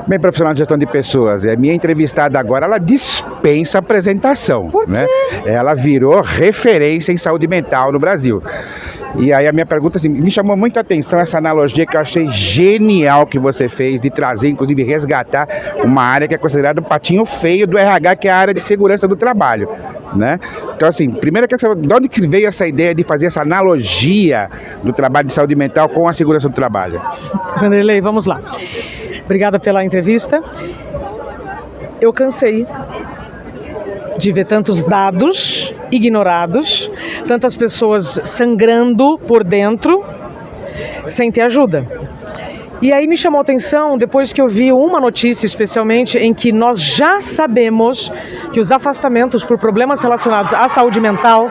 Bem, profissional de gestão de pessoas, minha entrevistada agora, ela dispensa apresentação, Por quê? né? Ela virou referência em saúde mental no Brasil. E aí a minha pergunta, assim, me chamou muita atenção essa analogia que eu achei genial que você fez, de trazer, inclusive resgatar uma área que é considerada o patinho feio do RH, que é a área de segurança do trabalho, né? Então, assim, primeiro eu quero saber de onde que veio essa ideia de fazer essa analogia do trabalho de saúde mental com a segurança do trabalho? Vanderlei, vamos lá. Obrigada pela entrevista. Eu cansei de ver tantos dados ignorados, tantas pessoas sangrando por dentro, sem ter ajuda. E aí me chamou a atenção depois que eu vi uma notícia, especialmente, em que nós já sabemos que os afastamentos por problemas relacionados à saúde mental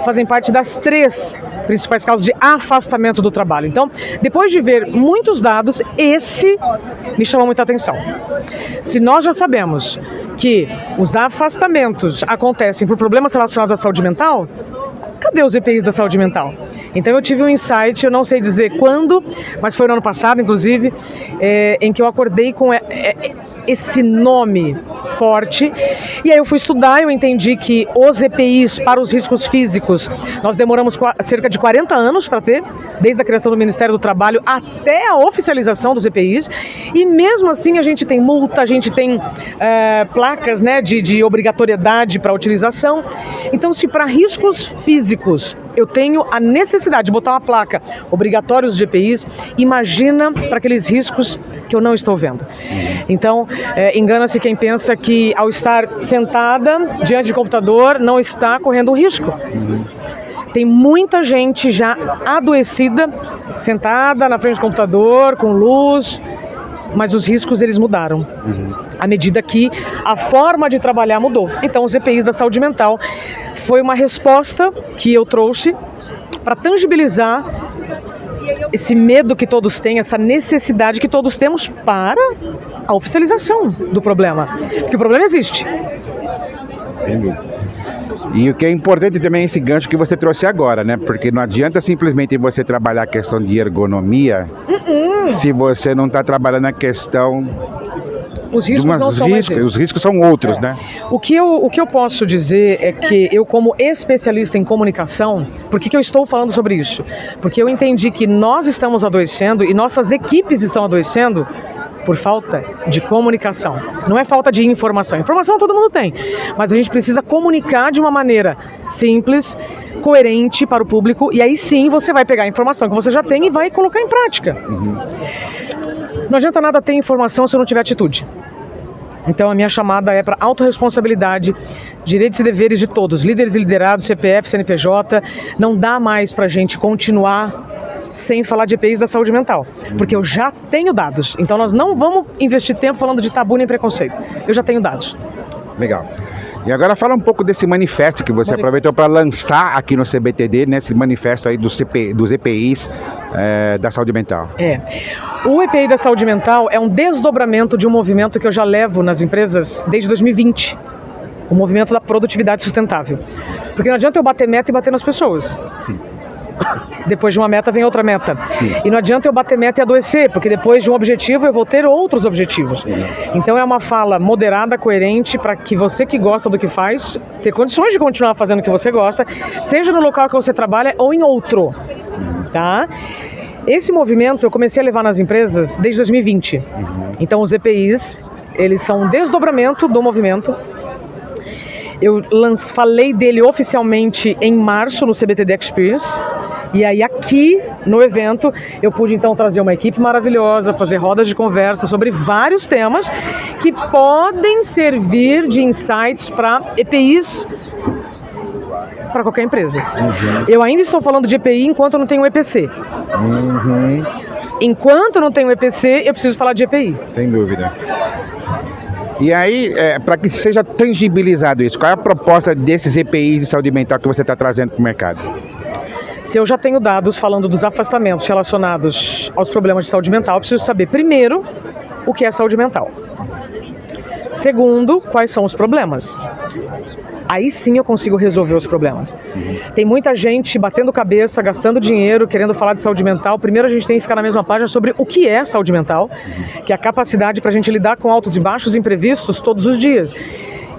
fazem parte das 3 principais causas de afastamento do trabalho. Então, depois de ver muitos dados, esse me chamou muita atenção. Se nós já sabemos que os afastamentos acontecem por problemas relacionados à saúde mental, cadê os EPIs da saúde mental? Então eu tive um insight, eu não sei dizer quando, mas foi no ano passado, inclusive, em que eu acordei com esse nome forte. E aí eu fui estudar, eu entendi que os EPIs para os riscos físicos, nós demoramos cerca de 40 anos para ter, desde a criação do Ministério do Trabalho até a oficialização dos EPIs, e mesmo assim a gente tem multa, a gente tem placas, né, de obrigatoriedade para utilização. Então, se para riscos físicos eu tenho a necessidade de botar uma placa obrigatórios de EPIs, imagina para aqueles riscos que eu não estou vendo. Então, engana-se quem pensa que ao estar sentada diante de computador não está correndo um risco. Tem muita gente já adoecida, sentada na frente do computador, com luz, mas os riscos eles mudaram. À medida que a forma de trabalhar mudou. Então, os EPIs da saúde mental foi uma resposta que eu trouxe para tangibilizar esse medo que todos têm, essa necessidade que todos temos para a oficialização do problema. Porque o problema existe. Sem dúvida. E o que é importante também é esse gancho que você trouxe agora, né? Porque não adianta simplesmente você trabalhar a questão de ergonomia se você não está trabalhando a questão... Os riscos não são mais os riscos são outros, né? O que eu posso dizer é que eu, como especialista em comunicação, por que eu estou falando sobre isso? Porque eu entendi que nós estamos adoecendo e nossas equipes estão adoecendo por falta de comunicação. Não é falta de informação. Informação todo mundo tem, mas a gente precisa comunicar de uma maneira simples, coerente para o público, e aí sim você vai pegar a informação que você já tem e vai colocar em prática. Não adianta nada ter informação se eu não tiver atitude. Então a minha chamada é para autorresponsabilidade, direitos e deveres de todos, líderes e liderados, CPF, CNPJ. Não dá mais para a gente continuar sem falar de EPIs da saúde mental, porque eu já tenho dados. Então nós não vamos investir tempo falando de tabu nem preconceito. Eu já tenho dados. Legal. E agora fala um pouco desse manifesto que você aproveitou para lançar aqui no CBTD, né, esse manifesto aí dos EPIs da saúde mental. O EPI da saúde mental é um desdobramento de um movimento que eu já levo nas empresas desde 2020. O movimento da produtividade sustentável. Porque não adianta eu bater meta e bater nas pessoas. Depois de uma meta vem outra meta. E não adianta eu bater meta e adoecer, porque depois de um objetivo eu vou ter outros objetivos. Então é uma fala moderada, coerente, para que você que gosta do que faz, ter condições de continuar fazendo o que você gosta, seja no local que você trabalha ou em outro. Tá? Esse movimento eu comecei a levar nas empresas desde 2020. Então os EPIs, eles são um desdobramento do movimento. Eu falei dele oficialmente em março no CBTD Experience. E aí aqui no evento eu pude então trazer uma equipe maravilhosa, fazer rodas de conversa sobre vários temas que podem servir de insights para EPIs para qualquer empresa. Eu ainda estou falando de EPI enquanto eu não tenho EPC. Enquanto eu não tenho EPC, eu preciso falar de EPI. Sem dúvida. E aí, para que seja tangibilizado isso, qual é a proposta desses EPIs de saúde mental que você está trazendo para o mercado? Se eu já tenho dados falando dos afastamentos relacionados aos problemas de saúde mental, eu preciso saber, primeiro, o que é saúde mental. Segundo, quais são os problemas. aí sim eu consigo resolver os problemas. Tem muita gente batendo cabeça, gastando dinheiro, querendo falar de saúde mental. Primeiro a gente tem que ficar na mesma página sobre o que é saúde mental, que é a capacidade para a gente lidar com altos e baixos imprevistos todos os dias.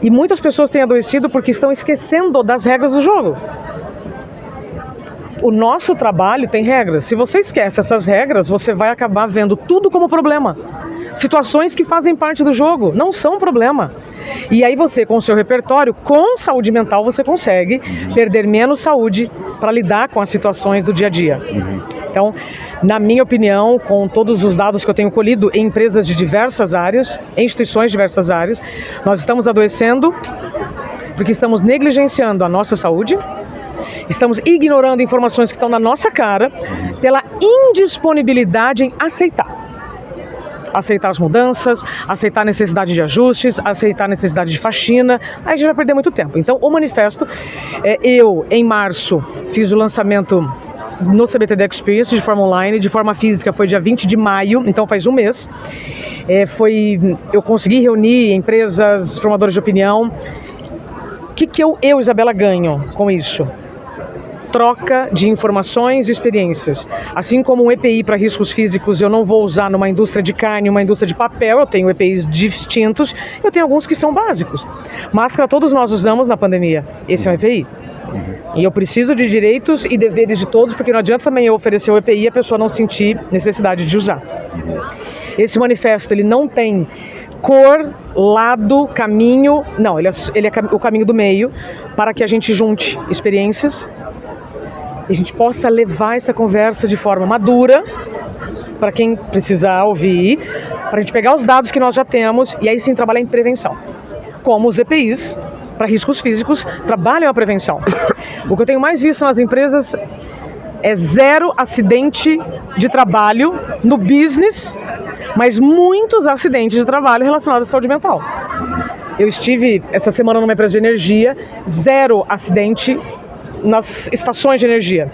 E muitas pessoas têm adoecido porque estão esquecendo das regras do jogo. O nosso trabalho tem regras. Se você esquece essas regras, você vai acabar vendo tudo como problema. Situações que fazem parte do jogo não são problema. E aí você, com o seu repertório, com saúde mental, você consegue perder menos saúde para lidar com as situações do dia a dia. Então, na minha opinião, com todos os dados que eu tenho colhido em empresas de diversas áreas, em instituições de diversas áreas, nós estamos adoecendo porque estamos negligenciando a nossa saúde. Estamos ignorando informações que estão na nossa cara pela indisponibilidade em aceitar. Aceitar as mudanças, aceitar a necessidade de ajustes, aceitar a necessidade de faxina, aí a gente vai perder muito tempo. Então, o manifesto, eu, em março, fiz o lançamento no CBTD Experience de forma online, de forma física foi dia 20 de maio, então faz um mês. Eu consegui reunir empresas, formadores de opinião. O que eu, Isabela, ganho com isso? Troca de informações e experiências. Assim como um EPI para riscos físicos eu não vou usar numa indústria de carne, uma indústria de papel, eu tenho EPIs distintos, eu tenho alguns que são básicos. Máscara todos nós usamos na pandemia, esse é um EPI. E eu preciso de direitos e deveres de todos, porque não adianta também eu oferecer o EPI e a pessoa não sentir necessidade de usar. Esse manifesto, ele não tem cor, lado, caminho, não, ele é o caminho do meio, para que a gente junte experiências e a gente possa levar essa conversa de forma madura, para quem precisar ouvir, para a gente pegar os dados que nós já temos e aí sim trabalhar em prevenção. Como os EPIs, para riscos físicos, trabalham a prevenção. O que eu tenho mais visto nas empresas é 0 acidente de trabalho no business, mas muitos acidentes de trabalho relacionados à saúde mental. Eu estive essa semana numa empresa de energia, 0 acidente nas estações de energia,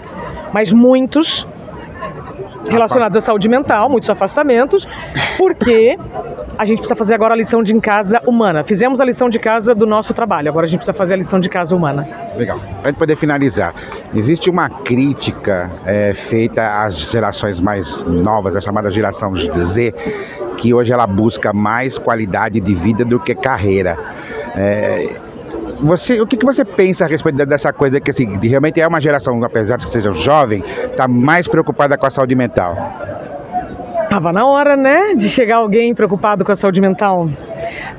mas muitos relacionados à saúde mental, muitos afastamentos, porque a gente precisa fazer agora a lição de casa humana. Fizemos a lição de casa do nosso trabalho, agora a gente precisa fazer a lição de casa humana. Legal. Para a gente poder finalizar, existe uma crítica feita às gerações mais novas, a chamada geração Z, que hoje ela busca mais qualidade de vida do que carreira. O que você pensa a respeito dessa coisa que assim, realmente é uma geração, apesar de que seja jovem, está mais preocupada com a saúde mental? Tava na hora, né, de chegar alguém preocupado com a saúde mental.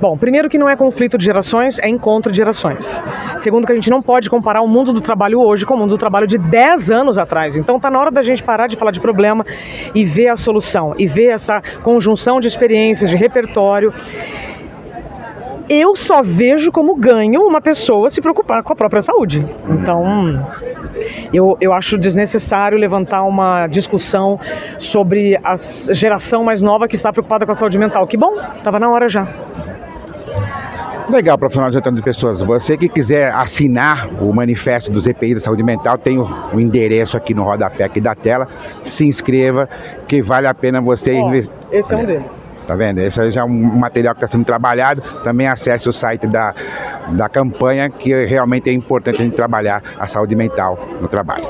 Bom, primeiro que não é conflito de gerações, é encontro de gerações. Segundo que a gente não pode comparar o mundo do trabalho hoje com o mundo do trabalho de 10 anos atrás. Então tá na hora da gente parar de falar de problema e ver a solução, e ver essa conjunção de experiências, de repertório. Eu só vejo como ganho uma pessoa se preocupar com a própria saúde. Então, eu acho desnecessário levantar uma discussão sobre a geração mais nova que está preocupada com a saúde mental. Que bom, estava na hora já. Legal, profissional de gestão de pessoas. Você que quiser assinar o manifesto dos EPI da saúde mental, tem o endereço aqui no rodapé aqui da tela. Se inscreva, que vale a pena você investir. Esse é um deles. Tá vendo? Esse aí já é um material que está sendo trabalhado. Também acesse o site da campanha, que realmente é importante a gente trabalhar a saúde mental no trabalho.